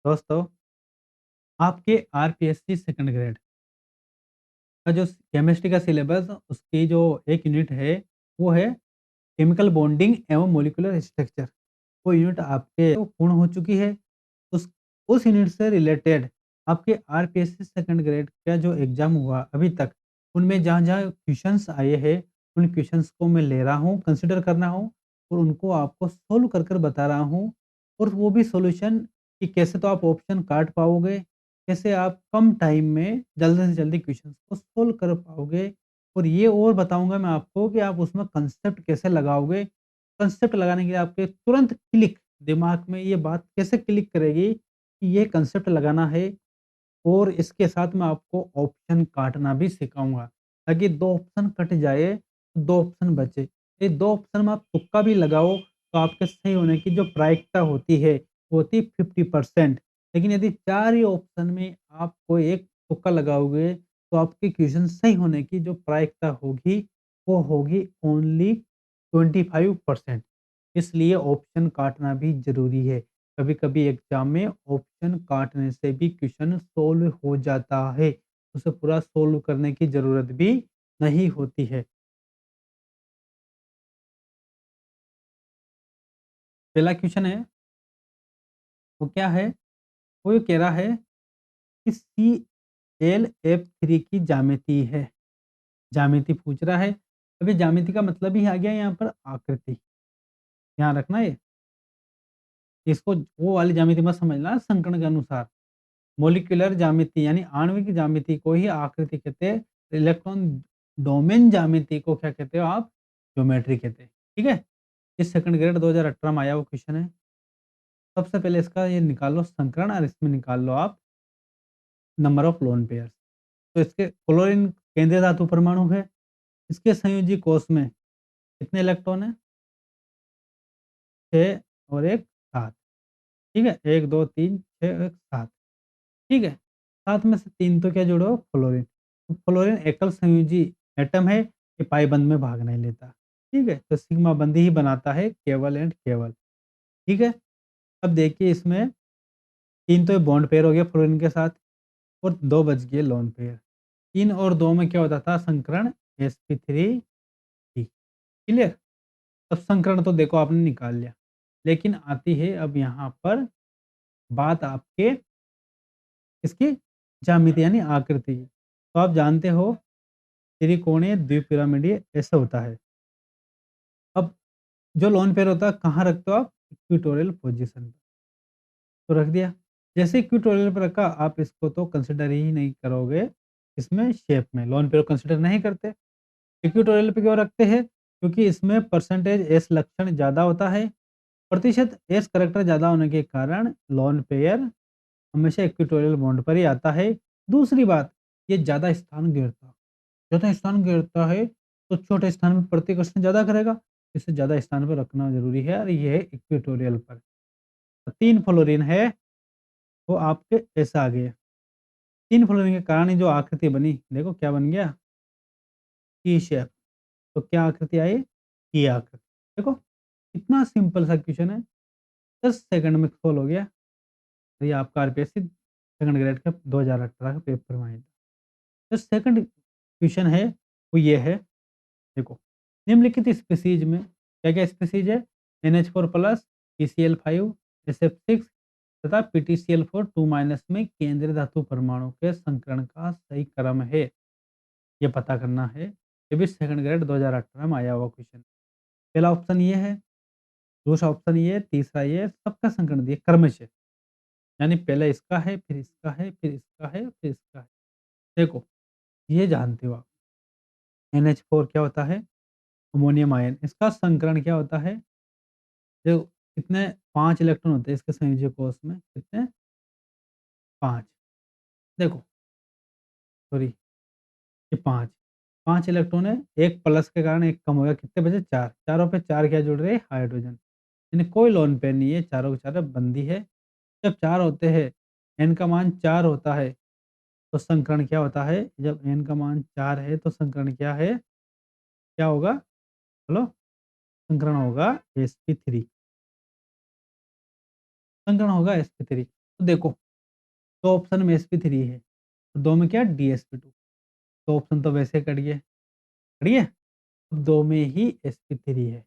दोस्तों, आपके RPSC second grade का जो केमिस्ट्री का सिलेबस उसकी जो एक यूनिट है, वो है केमिकल बॉन्डिंग एवं मॉलिक्यूलर स्ट्रक्चर। वो यूनिट आपके तो पूर्ण हो चुकी है। उस उस यूनिट से रिलेटेड आपके आरपीएससी सेकंड ग्रेड का जो एग्ज़ाम हुआ अभी तक, उनमें जहाँ-जहाँ क्वेश्चंस आए हैं, उन क्वेश्चंस को मैं ले रहा हूँ, कंसीडर कर रहा हूँ और उनको आपको सोल्व कर कर बता रहा हूँ। और वो भी सॉल्यूशन कि कैसे तो आप ऑप्शन काट पाओगे, कैसे आप कम टाइम में जल्दी से जल्दी क्वेश्चंस को सोल्व कर पाओगे। और ये और बताऊँगा मैं आपको कि आप उसमें कांसेप्ट कैसे लगाओगे। कांसेप्ट लगाने के लिए आपके तुरंत क्लिक दिमाग में ये बात कैसे क्लिक करेगी कि ये कांसेप्ट लगाना है। और इसके साथ मैं आपको ऑप्शन काटना भी सिखाऊँगा, ताकि 2 ऑप्शन कट जाए, तो 2 ऑप्शन बचे। ये 2 ऑप्शन में आप तुक्का भी लगाओ, तो आपके सही होने की जो प्रायिकता होती है, वो होती है 50%। लेकिन यदि 4 ही ऑप्शन में आप कोई एक तुक्का लगाओगे, तो आपके क्वेश्चन सही होने की जो प्रायिकता होगी, वो होगी ओनली 25%। इसलिए ऑप्शन काटना भी ज़रूरी है। कभी-कभी एग्ज़ाम में ऑप्शन काटने से भी क्वेश्चन सोल्व हो जाता है। उसे पूरा सोल्व करने की ज़रूरत भी नहीं होती है। पहला क्वेश्चन है, वो क्या है? वो ये कह रहा है कि ClF3 की ज्यामिति है। ज्यामिति पूछ रहा है। अब ये ज्यामिति का मतलब ही आ गया यहाँ पर आकृति। ध्यान रखना ये। इसको वो वाली ज्यामिति मत समझना संकर्ण के अनुसार। मॉलिक्यूलर ज्यामिति यानी आणविक ज्यामिति को ही आकृति कहते हैं। इलेक्ट्रॉन डोमेन ज्यामिति को क्या कहते हो आप? ज्योमेट्री कहते हैं। ठीक है? ये सेकंड ग्रेड 2018 में आया वो क्वेश्चन है। सबसे पहले इसका ये निकाल लो संकरण और इसमें निकाल लो आप नंबर ऑफ लोन पेयर्स। तो इसके क्लोरीन केंद्रीय धातु परमाणु है। इसके संयोजी कोष में कितने इलेक्ट्रॉन है? 6 और 1 7। ठीक है? 1 2 3 6 और 1 7। ठीक है? 7 में से 3 तो क्या जोड़ो? फ्लोरीन। तो फ्लोरीन एकल संयोजी एटम है, ये पाई बंध में भाग नहीं लेता। ठीक है? तो सिग्मा बंध ही बनाता है केवल एंड केवल। ठीक है? अब देखिए इसमें 3 तो ये बॉन्ड पेयर हो गया फ्लोरीन के साथ और 2 बच गए लोन पेयर। 3 और 2 में क्या होता था? संकरण sp3 थी। क्लियर? अब संकरण तो देखो आपने निकाल लिया। लेकिन आती है अब यहाँ पर बात आपके इसकी ज्यामिति यानी आकृति की। तो आप जानते हो त्रिकोणीय द्विपिरामिडीय ऐसा होता है। अब जो लोन पेयर होता है कहाँ रखते हो आप? इक्वेटोरियल पोजीशन पे। तो रख दिया। जैसे इक्वेटोरियल पे रखा आप इसको तो कंसिडर ही नहीं करोगे इसमें शेप में, लोन पेयर को कंसिडर नहीं करते। इक्वेटोरियल पे क्यों रखते हैं? क्योंकि इसमें परसेंटेज एस लक्षण ज़्यादा होता है। प्रतिशत एस करैक्टर ज़्यादा होने के कारण लोन पेयर हमेशा इक्वेटोरियल बॉन्ड पर ही आता है। दूसरी बात, ये ज़्यादा स्थान घेरता ज़्यादा स्थान घेरता है, तो छोटे स्थान में प्रतिकर्षण ज़्यादा करेगा, इसे ज़्यादा स्थान पर रखना ज़रूरी है और ये है इक्वेटोरियल पर। 3 फ्लोरीन है, वो आपके ऐसा आ गया। 3 फ्लोरीन के कारण ये जो आकृति बनी, देखो क्या बन गया? T shape. तो क्या आकृति आई? टी आकृति। देखो, कितना सिंपल सा क्वेश्चन है, 10 सेकंड में सोल्व हो गया। ये आपका आरपीएससी सेकंड ग्रेड का 2018 का पेपर में आया था। जो सेकंड क्वेश्चन है, वो ये है, देखो, निम्नलिखित स्पीशीज़ में क्या-क्या स्पीशीज़ है? NH4 प्लस, PCl5, SF6 तथा PTCl4 2 माइनस में केंद्रीय धातु परमाणु के संकरण का सही क्रम है। ये पता करना है। ये भी सेकंड ग्रेड 2018 में आया हुआ क्वेश्चन। पहला ऑप्शन ये है, दूसरा ऑप्शन ये है, तीसरा ये है, सबका संकरण दिए क्रमशः। यानी पहले इसका है, फिर इसका है, फिर इसका है, फिर इसका है। देखो, ये जानते हो आप, NH4 क्या होता है? Ammonium ion. इसका संकरण क्या होता है? जो कितने 5 इलेक्ट्रॉन होते हैं इसके संयोजक कोष में, कितने? 5। देखो, सॉरी, ये 5, 5 इलेक्ट्रॉन है, 1 प्लस के कारण 1 कम हो गया, कितने बचे? 4, चारों पे 4 क्या जुड़ रहे हैं? हाइड्रोजन। यानी कोई लोन पेयर नहीं है, चारों के चारों बंदी है। जब 4 होते हैं, n का मान 4 होता है, तो संकरण क्या होता है? जब n का मान 4 है, तो संकरण क्या है? क्या होगा? बोलो? संकरण होगा sp3। संकरण होगा sp3। तो देखो, 2 ऑप्शन में sp3 है, तो 2 में क्या dsp2, 2 ऑप्शन तो वैसे कट गए, कट गए? अब 2 में ही sp3 है।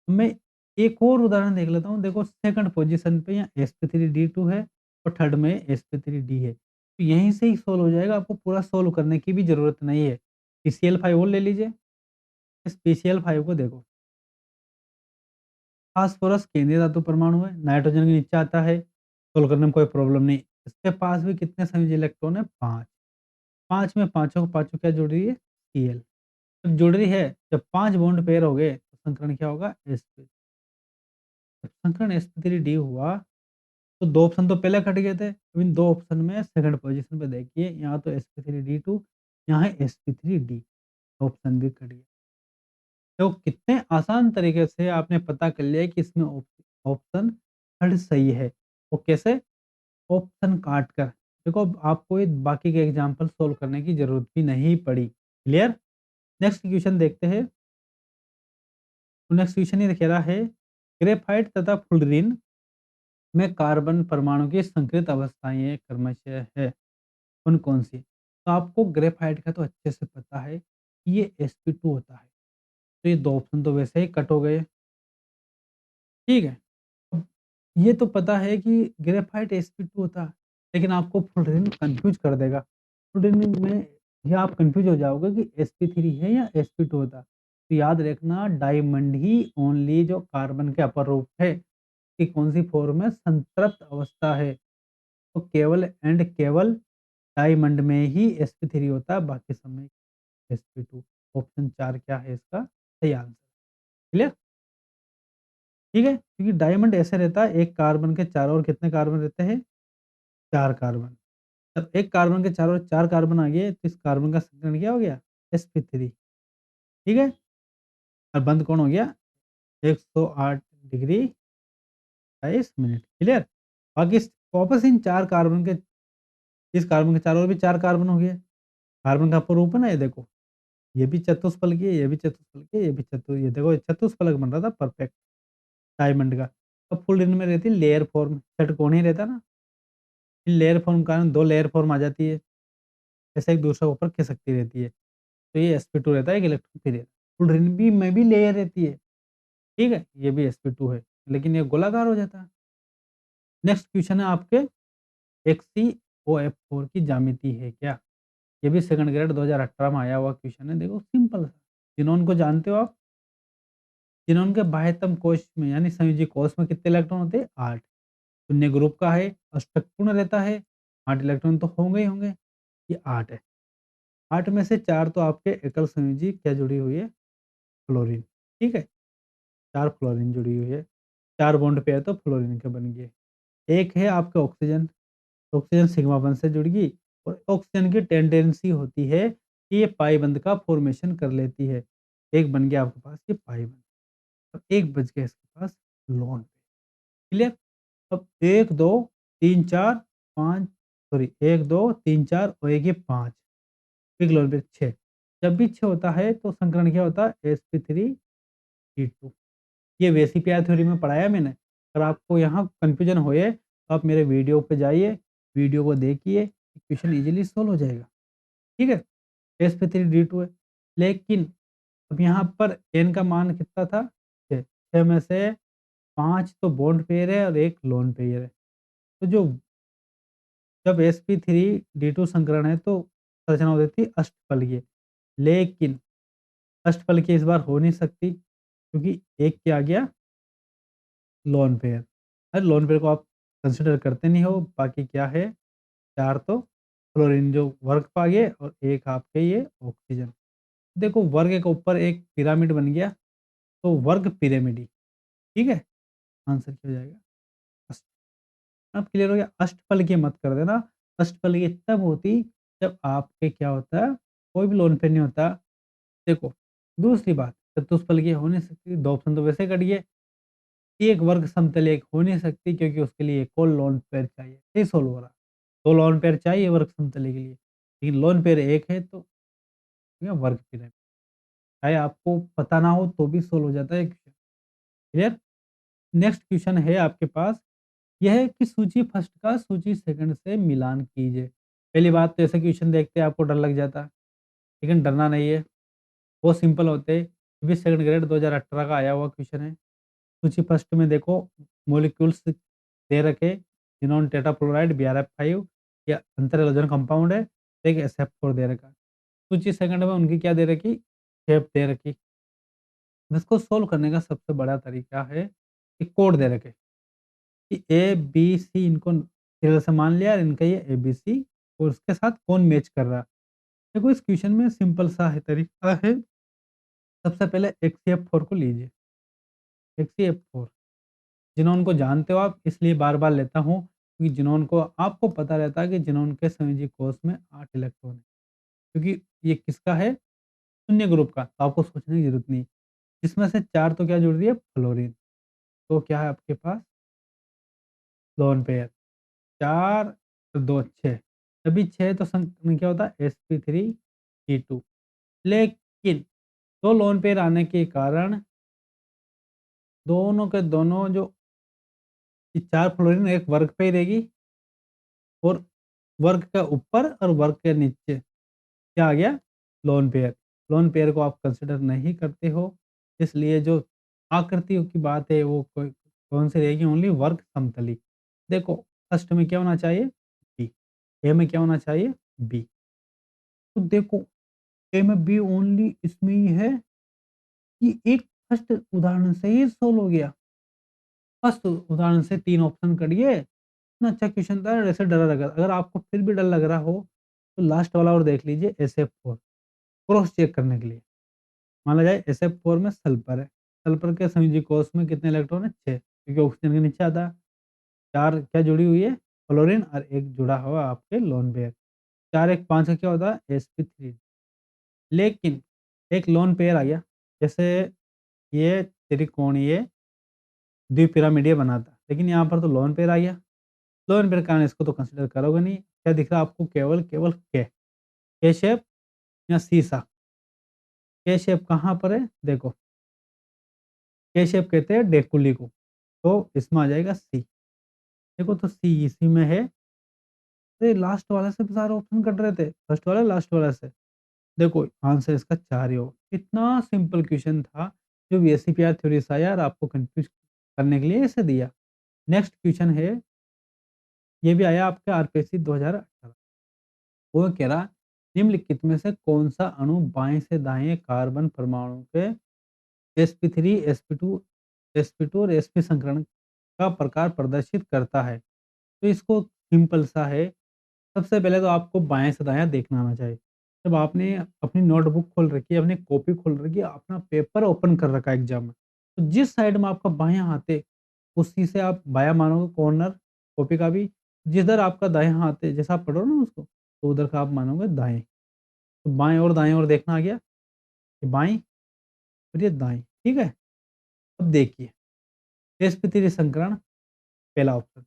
मैं एक और उदाहरण देख लेता हूँ। देखो, सेकंड पोज़ीशन पे यहाँ sp3d2 है और थर्ड में sp3d है। तो यहीं से ही सॉल्व हो जाएगा, आपको पूरा सॉल्व करने की भी ज़रूरत नहीं है। PCl5 और ले लीजिए। इस PCl5 को देखो, फास्फोरस केंद्रीय धातु परमाणु है, नाइट्रोजन के नीचे आता है, सोल्व करने में कोई प्रॉब्लम नहीं। इसके पास भी कितने संयोजी इलेक्ट्रॉन है? 5। 5 में पाँचों को पाँचों क्या जुड़ रही है? Cl। जब जुड़ रही है, जब 5 बॉन्ड पेयर हो गए, तो संकरण क्या होगा? sp। जब संकरण sp3d हुआ, तो 2 ऑप्शन तो पहले कट गए थे। अब इन 2 ऑप्शन में सेकंड पोज़ीशन पे देखिए, यहाँ तो sp3d2, यहाँ है sp3d, ऑप्शन भी कट गया। तो कितने आसान तरीके से आपने पता कर लिया कि इसमें ऑप्शन थर्ड सही है। वो कैसे? ऑप्शन काट कर। देखो, अब आपको ये बाकी के एग्जांपल सॉल्व करने की ज़रूरत भी नहीं पड़ी। क्लियर? नेक्स्ट क्वेश्चन देखते हैं। तो नेक्स्ट क्वेश्चन ये कह रहा है, ग्रेफाइट तथा फ्लूरीन में कार्बन परमाणु की संकरित अवस्थाएँ क्रमशः है, कौन-कौन सी? तो आपको ग्रेफाइट का तो अच्छे से पता है कि ये sp2 होता है। तो ये 2 ऑप्शन तो वैसे ही कट हो गए। ठीक है? अब ये तो पता है कि ग्रेफ़ाइट sp2 होता है, लेकिन आपको फ्लोरीन कन्फ्यूज़ कर देगा। फ्लोरीन में ये आप कन्फ्यूज़ हो जाओगे कि sp3 है या sp2 होता है। तो याद रखना, डायमंड ही ओनली जो कार्बन के अपर रूप है, कि कौन-सी फॉर्म है? संतृप्त अवस्था है। तो केवल एंड केवल डायमंड में ही sp3 होता है, बाकी सब में sp2। ऑप्शन 4 क्या है इसका सही आंसर। क्लियर? ठीक है? क्योंकि डायमंड ऐसे रहता है, एक कार्बन के चारों ओर कितने कार्बन रहते हैं? 4 कार्बन। जब एक कार्बन के चारों ओर 4 कार्बन आ गए, तो इस कार्बन का संकरण क्या हो गया? sp3। ठीक है? और बंद कौन हो गया? 108 डिग्री 28 मिनट। क्लियर? बाकी वापस इन 4 कार्बन के, इस कार्बन के चारों ओर भी 4 कार्बन हो गए। कार्बन का अपरूप है ना, ये देखो। ये भी चतुष्फलकीय है, ये भी चतुष्फलकीय, ये भी ये देखो, चतुष्फलक बन रहा था परफेक्ट डायमंड का। अब फुल रिंग में रहती है लेयर फॉर्म, षटकोण ही रहता ना। इन लेयर फॉर्म के कारण 2 लेयर फॉर्म आ जाती है। जैसे एक दूसरे के ऊपर खिसकती रहती है। तो ये sp2 रहता है, एक इलेक्ट्रॉन फ्री रहता है। फ्लोरीन भी में भी लेयर रहती है, ठीक है? ये भी sp2 है, लेकिन ये गोलाकार हो जाता है। नेक्स्ट क्वेश्चन है आपके, HCOF4 की ज्यामिति है क्या? ये भी सेकंड ग्रेड 2018 में आया हुआ क्वेश्चन है। देखो, सिंपल सा। ज़ीनॉन को जानते हो आप? ज़ीनॉन के बाह्यतम कोश में यानी संयोजी कोश में कितने इलेक्ट्रॉन होते हैं? 8। शून्य ग्रुप का है, अष्टक पूर्ण रहता है, 8 इलेक्ट्रॉन तो होंगे ही होंगे। ये 8 है। 8 में से 4 तो आपके एकल संयोजी क्या जुड़ी हुई है? फ्लोरीन। ठीक है? 4 फ्लोरीन जुड़ी हुई है। 4 बॉन्ड पेयर तो फ्लोरीन के बन गए। एक है आपका ऑक्सीजन, तो ऑक्सीजन सिग्मा बॉन्ड से जुड़ गई, और ऑक्सीजन की टेंडेंसी होती है कि ये पाई बंध का फॉर्मेशन कर लेती है। एक बन गया आपके पास ये पाई बंध, और एक बच गया इसके पास लोन पेयर। क्लियर? अब 1, 2, 3, 4, 5, सॉरी 1, 2, 3, 4 और एक ये 5, एक लोन पेयर 6। जब भी 6 होता है तो संकरण क्या होता है? sp3d2। ये वैसी प्यार थ्योरी में पढ़ाया मैंने। अगर आपको यहाँ कन्फ्यूजन होए, तो आप मेरे वीडियो पे जाइए, वीडियो को देखिए, क्वेश्चन ईज़िली सॉल्व हो जाएगा। ठीक है? sp3d2 है। लेकिन अब यहाँ पर n का मान कितना था? 6। 6 में से 5 तो बॉन्ड पेयर है और 1 लोन पेयर है। तो जो जब sp3d2 संकरण है, तो संरचना हो जाती है अष्टफलकीय। लेकिन अष्टफलकीय इस बार हो नहीं सकती, क्योंकि एक क्या आ गया? Lone pair. अरे, लोन पेयर को आप कंसीडर करते नहीं हो, बाकी क्या है? 4 तो फ्लोरीन जो वर्ग पे आ गए, और 1 आपके ये ऑक्सीजन। देखो, वर्ग के ऊपर एक पिरामिड बन गया, तो वर्ग पिरामिड ही, ठीक है? आंसर क्या हो जाएगा? अष्ट। अब क्लियर हो गया? अष्टफलकीय मत कर देना। अष्टफलकीय तब होती जब आपके क्या होता है? कोई भी लोन पेयर नहीं होता। देखो, दूसरी बात, चतुष्फलकीय हो नहीं सकती, 2 ऑप्शन तो वैसे कट गए। एक वर्ग समतल एक हो नहीं सकती, क्योंकि उसके लिए एक और लोन पेयर चाहिए। नहीं सोल्व हो रहा। 2 लोन पेयर चाहिए वर्ग समतल के लिए, लेकिन लोन पेयर 1 है, तो ये वर्ग पिरामिड। चाहे आपको पता ना हो तो भी सोल्व हो जाता है क्वेश्चन। क्लियर? नेक्स्ट क्वेश्चन है आपके पास, यह है कि सूची फर्स्ट का सूची सेकंड से मिलान कीजिए। पहली बात तो ऐसे क्वेश्चन देखते आपको डर लग जाता, लेकिन डरना नहीं है, बहुत सिंपल होते हैं। ये भी सेकंड ग्रेड 2018 का आया हुआ क्वेश्चन है। सूची फर्स्ट में देखो मॉलिक्यूल्स दे रखे, जिन्होंने टेट्राफ्लोराइड BrF5 या अंतर हैलोजन कंपाउंड है, एक SF4 दे रखा। सूची सेकंड में उनकी क्या दे रखी, शेप दे रखी। इसको सोल्व करने का सबसे बड़ा तरीका है कि कोड दे रखे कि A, B, C इनको सीरियल से मान लिया और इनका ये ABC और उसके साथ कौन मैच कर रहा है। देखो इस क्वेश्चन में सिंपल सा है तरीका है, सबसे पहले HCF4 को लीजिए, HCF4 ज़ीनोन को जानते हो आप, इसलिए बार-बार लेता हूँ क्योंकि ज़ीनोन को आपको पता रहता है कि ज़ीनोन के संयोजी कोष में 8 इलेक्ट्रॉन है, क्योंकि ये किसका है? शून्य ग्रुप का, तो आपको सोचने की ज़रूरत नहीं। इसमें से 4 तो क्या जुड़ रही है? फ्लोरीन। तो क्या है आपके पास? लोन पेयर 4 और 2 6, तभी 6 तो संग क्या होता है? sp3e2। लेकिन 2 लोन पेयर आने के कारण दोनों के दोनों जो ये 4 फ्लोरीन एक वर्ग पे ही रहेगी और वर्ग के ऊपर और वर्ग के नीचे क्या आ गया? Lone pair. लोन पेयर को आप कंसिडर नहीं करते हो, इसलिए जो आकृतियों की बात है वो कौन सी रहेगी? ओनली वर्ग समतली। देखो फर्स्ट में क्या होना चाहिए? बी। ए में क्या होना चाहिए? बी। तो देखो ए में बी ओनली इसमें ही है कि एक फर्स्ट उदाहरण से ही सोल्व हो गया। फर्स्ट उदाहरण से 3 ऑप्शन करिए, इतना अच्छा क्वेश्चन था, ऐसे डरा लगा। अगर आपको फिर भी डर लग रहा हो, तो लास्ट वाला और देख लीजिए SF4 क्रॉस चेक करने के लिए। माना जाए SF4 में सल्फर है, सल्फर के संयोजी कोष में कितने इलेक्ट्रॉन है? 6, क्योंकि ऑक्सीजन के नीचे आता है। 4 क्या जुड़ी हुई है? फ्लोरीन और 1 जुड़ा हुआ आपके लोन पेयर। 4 1 5 का क्या होता है? sp3। लेकिन एक लोन पेयर आ गया, जैसे ये त्रिकोणीय द्विपिरामिडीय बनाता है, लेकिन यहाँ पर तो लोन पेयर आ गया। लोन पेयर के कारण इसको तो कंसीडर करोगे नहीं। क्या दिख रहा है आपको? केवल के शेप या सीसा। के शेप कहाँ पर है? देखो के शेप कहते हैं डेकुली को, तो इसमें आ जाएगा सी। देखो तो सी इसी में है। अरे लास्ट वाले से तो सारे ऑप्शन कट रहे थे, फर्स्ट वाला लास्ट वाला से। देखो आंसर इसका 4 ही होगा। इतना सिंपल क्वेश्चन था, जो VSCPR थ्योरी से आया और आपको कंफ्यूज करने के लिए इसे दिया। नेक्स्ट क्वेश्चन है, ये भी आया आपके RPSC 2018। वो कह रहा निम्नलिखित में से कौन सा अणु बाएं से दाएं कार्बन परमाणु के sp3 sp2 sp2 और sp संकरण का प्रकार प्रदर्शित करता है। तो इसको सिंपल सा है, सबसे पहले तो आपको बाएं से दायां देखना आना चाहिए। जब आपने अपनी नोटबुक खोल रखी है, अपनी कॉपी खोल रखी है, अपना पेपर ओपन कर रखा है एग्जाम में, तो जिस साइड में आपका बायां हाथ है उसी से आप बायां मानोगे कॉर्नर कॉपी का भी, जिधर आपका दायां हाथ है जैसा आप पढ़ो ना उसको, तो उधर का आप मानोगे दाएं। तो बाएं और दाएं और देखना आ गया, ये बाएं और ये दाएं, ठीक है। अब देखिए sp3 संकरण पहला ऑप्शन,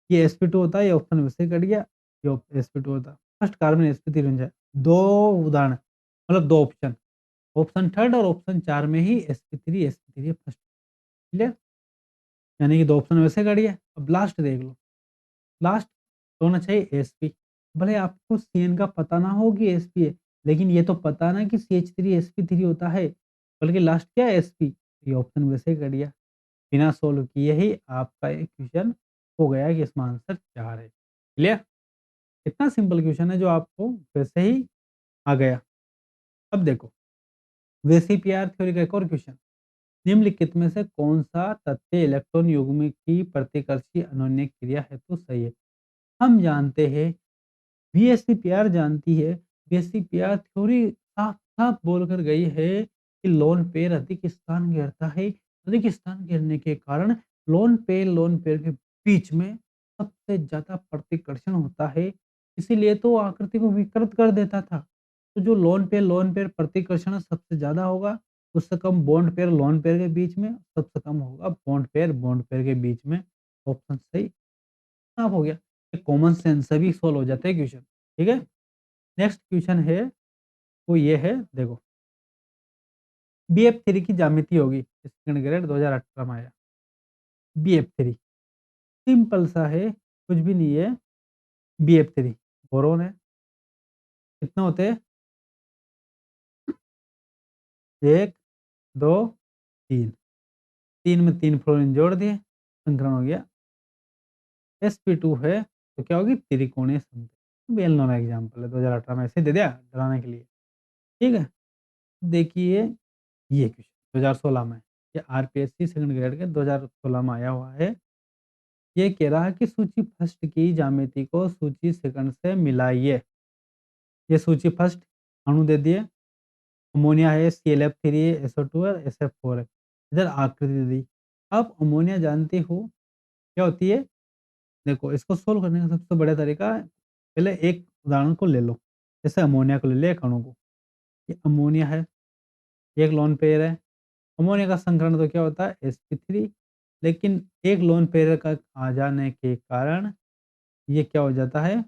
ये sp2 होता है, ये ऑप्शन वैसे कट गया, ये sp2 होता है। फर्स्ट कार्बन sp3 बन जाए। दो उदाहरण मतलब 2 ऑप्शन, ऑप्शन थर्ड और ऑप्शन 4 में ही sp3 फर्स्ट, क्लियर? यानी कि 2 ऑप्शन वैसे कट गया। अब लास्ट देख लो, लास्ट होना चाहिए sp। भले आपको CN का पता ना हो कि sp है, लेकिन ये तो पता ना कि CH3 sp3 होता है, बल्कि लास्ट क्या है sp, ये ऑप्शन वैसे ही कट गया। बिना सोल्व किए ही आपका ये क्वेश्चन हो गया कि इसमें आंसर 4 है। क्लियर? इतना सिंपल क्वेश्चन है जो आपको वैसे ही आ गया। अब देखो VCPR थ्योरी का एक और क्वेश्चन, निम्नलिखित में से कौन सा तथ्य इलेक्ट्रॉन युग्म की प्रतिकर्षी अनोन्य क्रिया हेतु सही है? हम जानते हैं, VSCPR जानती है, VSCPR थ्योरी साफ-साफ बोलकर गई है कि लोन पेयर अधिक स्थान घेरता है। अधिक स्थान घेरने के कारण लोन पेयर के बीच में सबसे ज़्यादा प्रतिकर्षण होता है। इसीलिए तो आकृति को विकृत कर देता था। तो जो लोन पेयर प्रतिकर्षण सबसे ज़्यादा होगा, उससे कम बॉन्ड पेयर लोन पेयर के बीच में, सबसे कम होगा बॉन्ड पेयर के बीच में। ऑप्शन सही साफ हो गया। ये कॉमन सेंस से भी सॉल्व हो जाते हैं क्वेश्चन, ठीक है? नेक्स्ट क्वेश्चन है, वो ये है, देखो BF3 की ज्यामिति होगी, सेकंड ग्रेड 2018 में आया। BF3 सिंपल सा है, कुछ भी नहीं है, BF3 बोरोन है। कितने होते हैं? 1, 2, 3, 3 में 3 फ्लोरीन जोड़ दिए, संकरण हो गया। sp2 है, तो क्या होगी? त्रिकोणीय समद्वि। वेल नोन एग्जांपल है, 2018 में ऐसे दे दिया डराने के लिए, ठीक है? देखिए ये क्वेश्चन 2016 में, ये आरपीएससी सेकंड ग्रेड के 2016 में आया हुआ है। ये कह रहा है कि सूची फर्स्ट की ज्यामिति को सूची सेकंड से मिलाइए। ये सूची फर्स्ट अणु दे दिए, अमोनिया है, ClF3 है, SO2 है, SF4 है। इधर आकृति दे दी। आप अमोनिया जानते हो क्या होती है? देखो इसको सोल्व करने का सबसे बढ़िया तरीका है, पहले एक उदाहरण को ले लो। जैसे अमोनिया को ले लिया, एक अणु को। ये अमोनिया है, एक लोन पेयर है। अमोनिया का संकरण तो क्या होता है? sp3, लेकिन एक लोन पेयर का आ जाने के कारण ये क्या हो जाता है?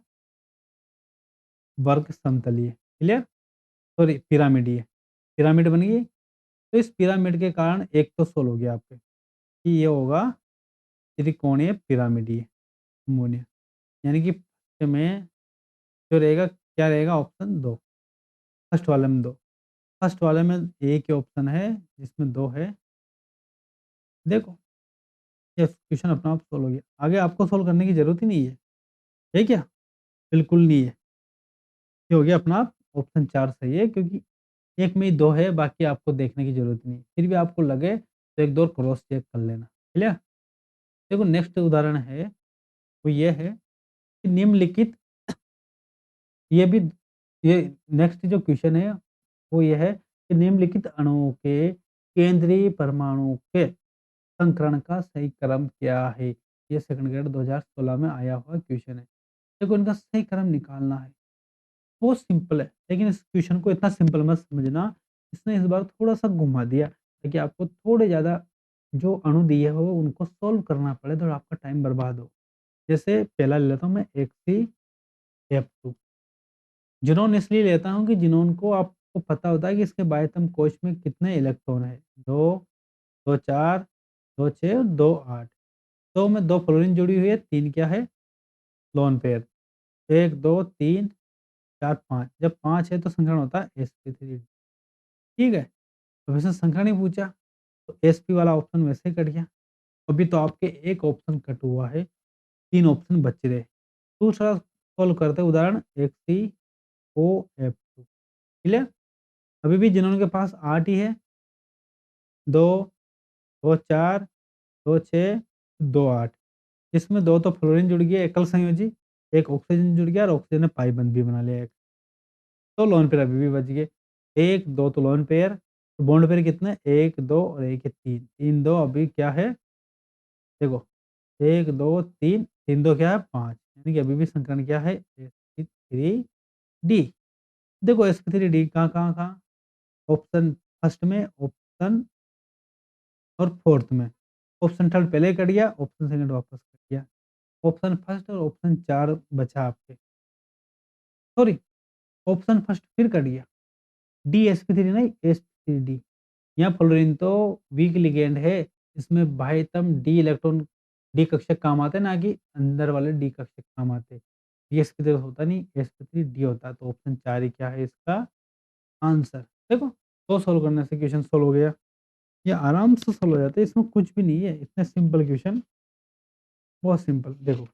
वर्ग समतलीय। क्लियर? सॉरी, पिरामिडीय। पिरामिड बन गई। तो इस पिरामिड के कारण एक तो सोल्व हो गया आपके, कि ये होगा त्रिकोणीय पिरामिडीय अमोनिया। यानी कि में जो रहेगा, क्या रहेगा? ऑप्शन 2। फर्स्ट वाले में 2, फर्स्ट वाले में एक ही ऑप्शन है जिसमें 2 है। देखो ये क्वेश्चन अपना आप सोल्व हो गया। आगे आपको सोल्व करने की जरूरत ही नहीं है क्या? बिल्कुल नहीं है। ये हो गया अपना आप, ऑप्शन 4 सही है, क्योंकि एक में ही 2 है, बाकी आपको देखने की जरूरत नहीं है। फिर भी आपको लगे तो एक दो क्रॉस चेक कर लेना। क्लियर? देखो नेक्स्ट उदाहरण है, वो ये है कि निम्नलिखित, ये भी, ये नेक्स्ट जो क्वेश्चन है वो ये है कि निम्नलिखित अणुओं के केंद्रीय परमाणु के संकरण का सही क्रम क्या है? ये सेकंड ग्रेड 2016 में आया हुआ क्वेश्चन है। देखो इनका सही क्रम निकालना है, बहुत सिंपल है, लेकिन इस क्वेश्चन को इतना सिंपल मत समझना। इसने इस बार थोड़ा-सा घुमा दिया, ताकि आपको थोड़े ज़्यादा जो अणु दिए हो उनको सोल्व करना पड़े, तो आपका टाइम बर्बाद हो। जैसे पहला ले लेता हूँ मैं, HCF2। ज़ीनोन इसलिए लेता हूँ कि ज़ीनोन को आपको पता होता है कि इसके बाह्यतम कोश में कितने इलेक्ट्रॉन हैं, 2, 2 4, 2 6 और 2 8। 2 में 2 फ्लोरीन जुड़ी हुई है, 3 क्या है? Lone pair. 1, 2, 3, 4, 5। जब 5 है तो संकरण होता है sp3। ठीक है? अब इसने संकरण ही पूछा, तो sp वाला ऑप्शन वैसे ही कट गया। अभी तो आपके एक ऑप्शन कट हुआ है, 3 ऑप्शन बच रहे। दूसरा सॉल्व करते हैं उदाहरण, HCOF2। क्लियर? अभी भी ज़ीनोन के पास 8 ही है, 2, 2 4, 2 6, 2 8। इसमें 2 तो फ्लोरीन जुड़ गया एकल संयोजी, 1 ऑक्सीजन जुड़ गया और ऑक्सीजन ने पाई बंध भी बना लिया एक। तो लोन पेयर अभी भी बच गए। 1, 2 तो लोन पेयर, तो बॉन्ड पेयर कितने? 1, 2 और 1 है 3। 3, 2 अभी क्या है? देखो 1, 2, 3, 3, 2 क्या है? 5। यानी कि अभी भी संकरण क्या है? sp3d। देखो sp3d कहाँ-कहाँ? ऑप्शन फर्स्ट में, ऑप्शन और फोर्थ में। ऑप्शन थर्ड पहले ही कट गया, ऑप्शन सेकंड वापस कट गया। ऑप्शन फर्स्ट और ऑप्शन 4 बचा आपके। सॉरी, ऑप्शन फर्स्ट फिर कट गया। dsp3 नहीं, sp3d। यहाँ फ्लोरीन तो वीक लिगेंड है, इसमें बाह्यतम डी इलेक्ट्रॉन, डी कक्षक काम आते हैं, ना कि अंदर वाले डी कक्षक काम आते हैं। sp3 होता नहीं, sp3d होता है। तो ऑप्शन 4 ही क्या है इसका आंसर? देखो, 2 सोल्व करने से क्वेश्चन सोल्व हो गया। ये आराम से सोल्व हो जाता है, इसमें कुछ भी नहीं है, इतने सिंपल क्वेश्चन, बहुत सिंपल। देखो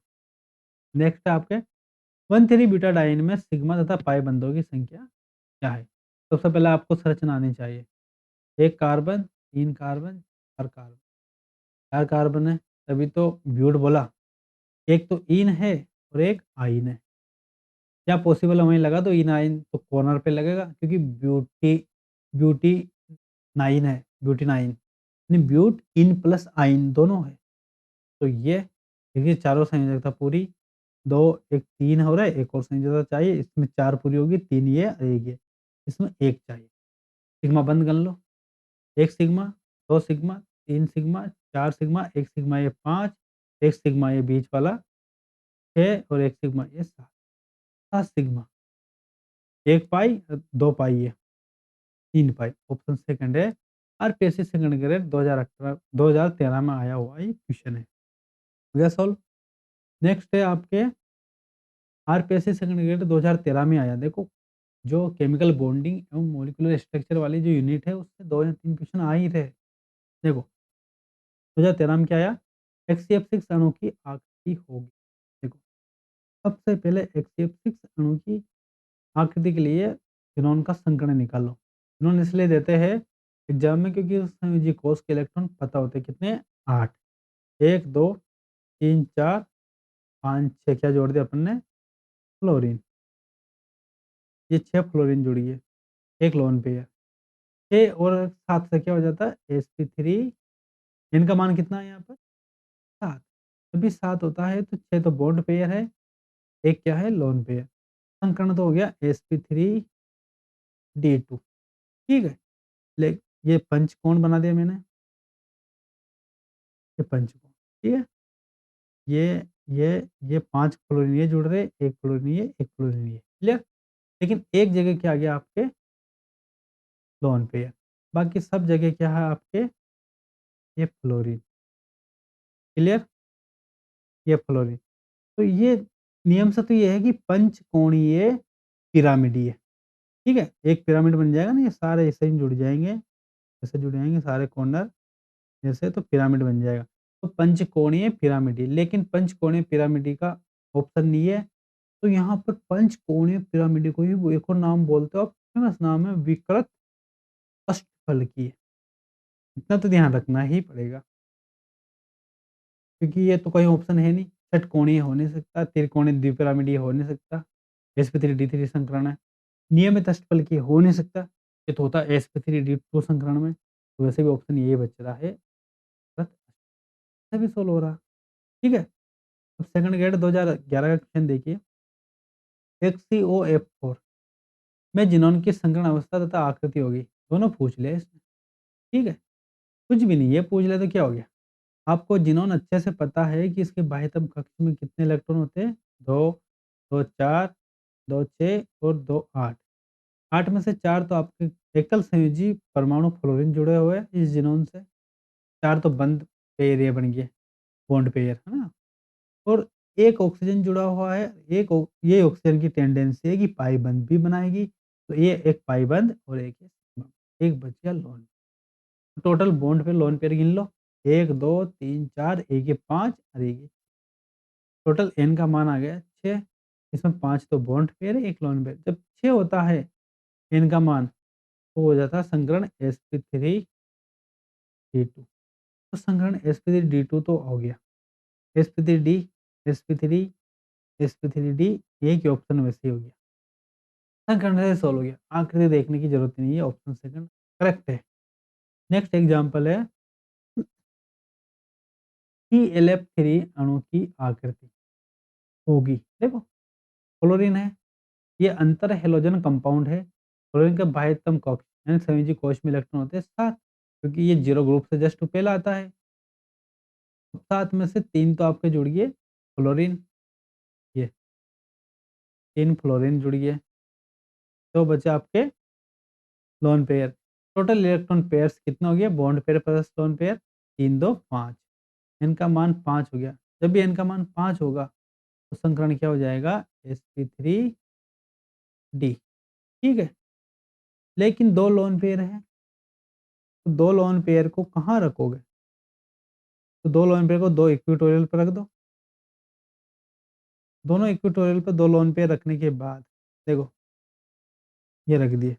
नेक्स्ट है आपके 1,3 ब्यूटाडाइन में सिग्मा तथा पाई बंधों की संख्या क्या है? सबसे पहले आपको संरचना आनी चाहिए। 1 कार्बन, 3 कार्बन, 4 कार्बन। 4 कार्बन है, तभी तो ब्यूट बोला। एक तो ईन है और एक आइन है। क्या पॉसिबल है वहीं लगा दो ईन आइन, तो कॉर्नर पे लगेगा, क्योंकि ब्यूटी 9 है, ब्यूटेनाइन। यानी ब्यूट इन प्लस आइन दोनों है। तो ये देखिए चारों संयोजकता पूरी, 2 1 3 हो रहा है, एक और संयोजकता चाहिए, इसमें 4 पूरी होगी, 3 ये और 1 ये, इसमें 1 चाहिए। सिग्मा बंद कर लो, 1 sigma, 2 sigma, 3 sigma, 4 sigma, 1 sigma ये 5, 1 सिग्मा ये बीच वाला 6 और 1 सिग्मा ये 7, 7 सिग्मा, 1 पाई 2 पाई ये, 3 पाई। ऑप्शन सेकंड है, आरपीएससी सेकंड ग्रेड 2018 2013 में आया हुआ ये क्वेश्चन है। हो गया सॉल्व? नेक्स्ट है आपके आरपीएससी सेकंड ग्रेड 2013 में आया। देखो, जो केमिकल बॉन्डिंग एवं मॉलिक्यूलर स्ट्रक्चर वाली जो यूनिट है, उससे 2 या 3 क्वेश्चन आ ही रहे। देखो, 2013 में क्या आया? HCF6 अणु की आकृति होगी। देखो, सबसे पहले HCF6 अणु की आकृति के लिए ज़ीनॉन का संकर्ण निकालो। ज़ीनॉन इसलिए देते हैं एग्ज़ाम में, क्योंकि उस संयोजी कोष के इलेक्ट्रॉन पता होते हैं कितने? 8। 1, 2, 3, 4, 5, 6 क्या जोड़ दिया अपन ने? फ्लोरीन। ये 6 फ्लोरीन जुड़ी है, 1 लोन पेयर। 6 और 7 से क्या हो जाता है? sp3। इनका मान कितना है यहाँ पर? 7। जब भी 7 होता है तो 6 तो बॉन्ड पेयर है, 1 क्या है? Lone pair. संकर्ण तो हो गया sp3d2। ठीक है? ले ये पंचकोण बना दिया मैंने, ये पंचकोण। ठीक है? ये ये ये 5 फ्लोरीन ये जुड़ रहे, 1 फ्लोरीन ये, 1 फ्लोरीन ये। क्लियर? लेकिन एक जगह क्या आ गया आपके? Lone pair. बाकी सब जगह क्या है आपके? ये फ्लोरीन। क्लियर? ये फ्लोरीन। तो ये नियम से तो ये है कि पंचकोणीय पिरामिडीय। ठीक है? एक पिरामिड बन जाएगा ना, ये सारे ऐसे ही जुड़ जाएँगे, ऐसे जुड़ जाएँगे सारे कॉर्नर ऐसे, तो पिरामिड बन जाएगा। तो पंचकोणीय पिरामिडी, लेकिन पंचकोणीय पिरामिडी का ऑप्शन नहीं है। तो यहाँ पर पंचकोणीय पिरामिड को ही वो एक और नाम बोलते हो, फेमस नाम है विकृत अष्टफलकीय। इतना तो ध्यान रखना ही पड़ेगा, क्योंकि ये तो कोई ऑप्शन है नहीं। षटकोणीय हो नहीं सकता, त्रिकोणीय द्विपिरामिडीय हो नहीं सकता, sp3d3 संकरण है। नियमित अष्टफलकीय हो नहीं सकता, ये तो होता है sp3d2 संकरण में। तो वैसे भी ऑप्शन यही बच रहा है, भी सोल्व हो रहा। ठीक है? अब सेकंड ग्रेड 2011 का क्वेश्चन देखिए। HCOF4 में ज़ीनॉन की संकरण अवस्था तथा आकृति होगी। दोनों पूछ लिया इसने। ठीक है? कुछ भी नहीं, ये पूछ लिया तो क्या हो गया? आपको ज़ीनॉन अच्छे से पता है कि इसके बाह्यतम कक्ष में कितने इलेक्ट्रॉन होते हैं? 2, 2 4, 2 6 और 2 8। 8 में से 4 तो आपके एकल संयोजी परमाणु फ्लोरीन जुड़े हुए हैं इस ज़ीनॉन से। 4 तो बंद पेयर ये बन गए, बॉन्ड पेयर, है ना? और एक ऑक्सीजन जुड़ा हुआ है, एक ओ ये ऑक्सीजन की टेंडेंसी है कि पाई बंद भी बनाएगी, तो ये एक पाई बंद और एक ये सिग्मा। एक बच गया लोन। टोटल बॉन्ड पे लोन पेयर गिन लो, 1, 2, 3, 4, एक ये 5 और एक ये। टोटल n का मान आ गया 6। इसमें 5 तो बॉन्ड पेयर है, 1 लोन पेयर। जब 6 होता है n का मान, तो हो जाता है संकरण sp3d2। तो संकरण sp3d2 तो हो गया। sp3d, sp3, sp3d, एक ही ऑप्शन वैसे ही हो गया। संकर्ण से सॉल्व हो गया। आकृति देखने की जरूरत नहीं है, ऑप्शन सेकंड करेक्ट है। नेक्स्ट एग्जांपल है ClF3 अणु की आकृति होगी। देखो, फ्लोरीन है, ये अंतर हैलोजन कंपाउंड है। फ्लोरीन का बाह्यतम कक्ष यानी संयोजी कोश में इलेक्ट्रॉन होते हैं 7, क्योंकि ये जीरो ग्रुप से जस्ट पहला आता है। 7 में से 3 तो आपके जुड़ गए फ्लोरीन, ये 3 फ्लोरीन जुड़ गए, तो बचे आपके lone pair. Total electron pairs कितना हो गया? Bond pair plus lone pair 3, 2, 5। n का मान 5 हो गया। जब भी n का मान 5 होगा, तो संकरण क्या हो जाएगा? sp3d। ठीक है? लेकिन 2 लोन पेयर हैं, तो 2 लोन पेयर को कहाँ रखोगे? तो 2 लोन पेयर को 2 इक्विटोरियल पे रख दो। दोनों इक्विटोरियल पे 2 लोन पेयर रखने के बाद देखो, ये रख दिए।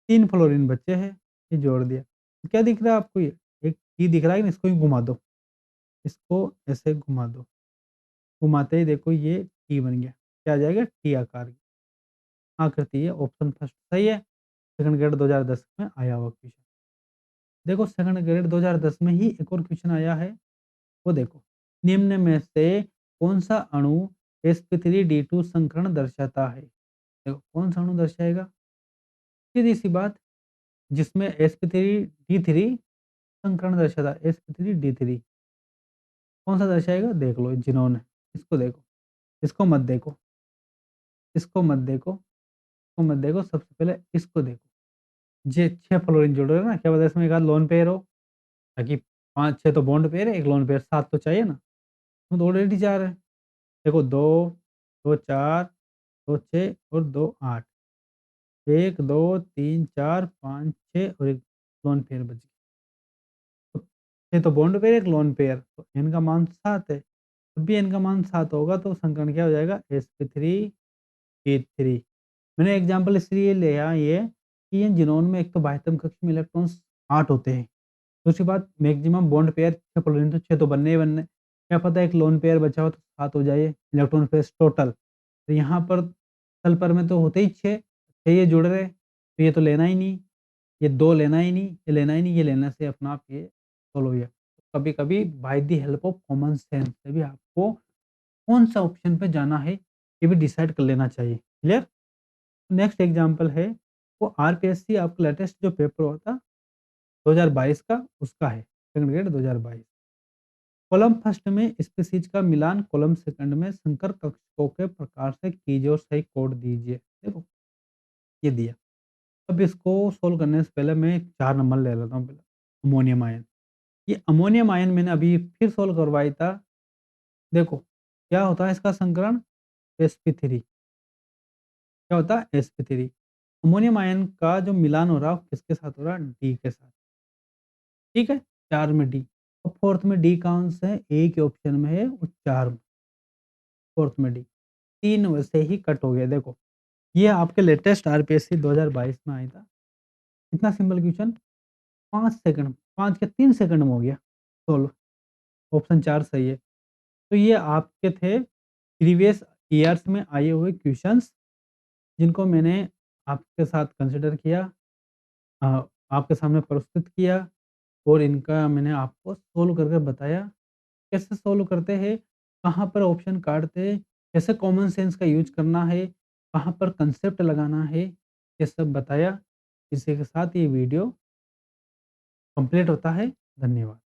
3 फ्लोरीन बचे हैं, ये जोड़ दिया। तो क्या दिख रहा है आपको ये? एक T दिख रहा है ना, इसको ही घुमा दो। इसको ऐसे घुमा दो। घुमाते ही देखो ये T बन गया। क्या आ जाएगा? T आकार की आकृति है। ऑप्शन फर्स्ट सही है। सेकंड ग्रेड 2010 में आया हुआ क्वेश्चन। देखो, सेकंड ग्रेड 2010 में ही एक और क्वेश्चन आया है, वो देखो। निम्न में से कौन सा अणु sp3d2 संकरण दर्शाता है? देखो, कौन सा अणु दर्शाएगा? सीधी सी बात, जिसमें sp3d3 संकरण दर्शाता है। sp3d3 कौन सा दर्शाएगा? देख लो, जिन्होंने इसको देखो, इसको मत देखो, इसको मत देखो, इसको मत देखो, सबसे पहले इसको देखो। ये 6 फ्लोरीन जुड़ रहे हैं ना, क्या पता इसमें एक आध लोन पेयर हो, ताकि 5-6 तो बॉन्ड पेयर है, 1 लोन पेयर, 7 तो चाहिए ना, वो तो ऑलरेडी 4 है। देखो 2, 2 4, 2 6 और 2 8। 1, 2, 3, 4, 5, 6 और 1 लोन पेयर बच गया। तो ये तो बॉन्ड पेयर, 1 लोन पेयर, तो n का मान 7 है। जब भी n का मान 7 होगा तो संकरण क्या हो जाएगा? sp3 मैंने एग्ज़ाम्पल इसलिए लिया ये कि इन ज़ीनोन में एक तो बाह्यतम कक्ष में इलेक्ट्रॉन्स 8 होते हैं। दूसरी बात मैक्सिमम बॉन्ड पेयर 6 फ्लोरीन तो 6 तो बनने ही बनने। क्या पता एक लोन पेयर बचा हो तो 7 हो जाए इलेक्ट्रॉन पेयर्स टोटल। तो यहाँ पर सल्फर में तो होते ही 6, 6 ये जुड़ रहे, तो ये तो लेना ही नहीं, ये 2 लेना ही नहीं, ये लेना ही नहीं, ये लेने से अपना आप ये सॉल्व हो गया। कभी-कभी by the help of common sense से भी आपको कौन-सा ऑप्शन पे जाना है, ये भी डिसाइड कर लेना चाहिए। क्लियर? नेक्स्ट एग्ज़ाम्पल है, वो आरपीएससी आपका लेटेस्ट जो पेपर हुआ था 2022 का, उसका है, सेकंड ग्रेड 2022। कॉलम फर्स्ट में स्पीशीज़ का मिलान, कॉलम सेकंड में संकर कक्षकों के प्रकार से कीजिए और सही कोड दीजिए। देखो, ये दिया। अब इसको सोल्व करने से पहले मैं 4 नंबर ले लेता हूँ पहले, अमोनियम आयन। ये अमोनियम आयन मैंने अभी फिर सोल्व करवाया था। देखो, क्या होता है इसका संकरण? sp3 क्या होता है? sp3 अमोनियम आयन का जो मिलान हो रहा है, वो किसके साथ हो रहा है? डी के साथ। ठीक है? 4 में डी और फोर्थ में डी कहाँ से है? ए के ऑप्शन में है और 4 में, फोर्थ में डी। 3 वैसे ही कट हो गया देखो। ये आपके लेटेस्ट आरपीएससी 2022 में आया था। इतना सिंपल क्वेश्चन 5 सेकंड 5 क्या 3 सेकंड में हो गया सोल्व। ऑप्शन 4 सही है। तो ये आपके थे प्रीवियस ईयर्स में आए हुए क्वेश्चंस, जिनको मैंने आपके साथ कंसिडर किया, आपके सामने प्रस्तुत किया और इनका मैंने आपको सोल्व करके बताया। कैसे सोल्व करते हैं, कहाँ पर ऑप्शन काटते हैं, कैसे कॉमन सेंस का यूज़ करना है, कहाँ पर कंसेप्ट लगाना है, ये सब बताया। इसी के साथ ये वीडियो कंप्लीट होता है। धन्यवाद।